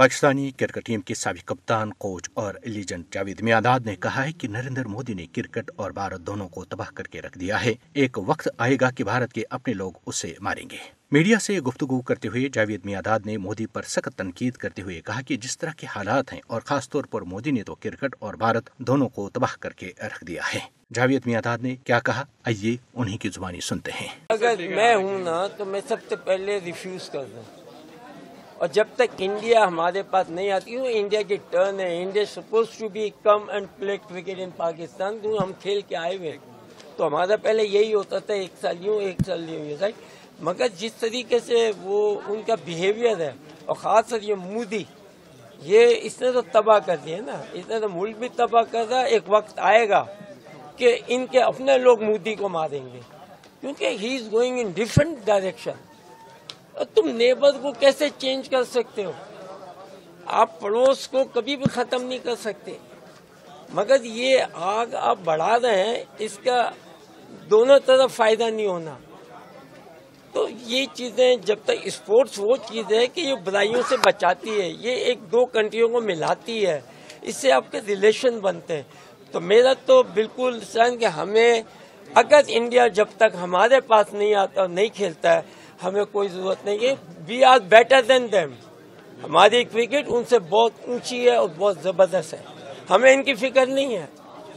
Pakistani cricket team के साबिक कप्तान, कोच और लीजेंड जावेद मियांदाद ने कहा है कि नरेंद्र मोदी ने क्रिकेट और भारत दोनों को तबाह करके रख दिया है। एक वक्त आएगा कि भारत के अपने लोग उसे मारेंगे। मीडिया से गुफ्तगू करते हुए जावेद मियांदाद ने मोदी पर सख्त तनकीद करते हुए कहा कि जिस तरह के हालात हैं और खासतौर पर मोदी ने तो क्रिकेट और भारत दोनों को तबाह करके रख दिया है। जावेद मियांदाद ने क्या कहा, आइए उन्हीं की जुबानी सुनते हैं। अगर मैं हूँ ना तो मैं सबसे पहले रिफ्यूज कर दूँ, और जब तक इंडिया हमारे पास नहीं आती हूँ, इंडिया की टर्न है, India suppose to be come and play cricket in Pakistan, तो हम खेल के आए हुए, तो हमारा पहले यही होता था, एक साल यूँ एक साल यूँ, राइट। मगर जिस तरीके से वो उनका बिहेवियर है, और खास कर ये मोदी, ये इसने तो तबाह कर दिया ना, इसने तो मुल्क भी तबाह कर रहा। एक वक्त आएगा कि इनके अपने लोग मोदी को मारेंगे, क्योंकि he is going in different direction. तुम नेबर को कैसे चेंज कर सकते हो? आप पड़ोस को कभी भी खत्म नहीं कर सकते, मगर ये आग आप बढ़ा रहे हैं, इसका दोनों तरफ फायदा नहीं होना। तो ये चीजें, जब तक स्पोर्ट्स वो चीज है कि ये बुराइयों से बचाती है, ये एक दो कंट्रियों को मिलाती है, इससे आपके रिलेशन बनते हैं। तो मेरा तो बिल्कुल सन कि हमें, अगर इंडिया जब तक हमारे पास नहीं आता और नहीं खेलता है, हमें कोई जरूरत नहीं है। We are better than them. हमारी क्रिकेट उनसे बहुत ऊंची है और बहुत जबरदस्त है, हमें इनकी फिक्र नहीं है।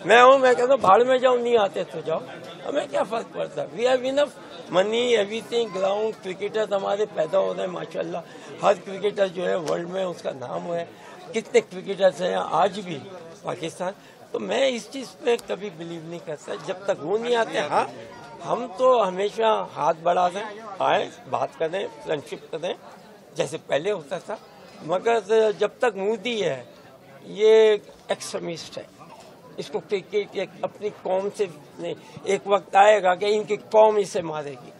मैं कहता हूँ भाड़ में जाओ, नहीं आते तो जाओ, हमें क्या फर्क पड़ता है। We have enough money, everything, ground, cricketers हमारे पैदा हो रहे हैं माशाल्लाह। हर क्रिकेटर जो है वर्ल्ड में उसका नाम है, कितने क्रिकेटर्स हैं आज भी पाकिस्तान। तो मैं इस चीज पे कभी बिलीव नहीं करता जब तक वो नहीं आते। हाँ, हम तो हमेशा हाथ बढ़ा दें, आए, बात करें, फ्रेंडशिप करें जैसे पहले होता था, मगर जब तक मोदी है ये एक्सट्रीमिस्ट है, इसको क्रिकेट अपनी कौम से नहीं, एक वक्त आएगा कि इनकी कौम इसे मारेगी।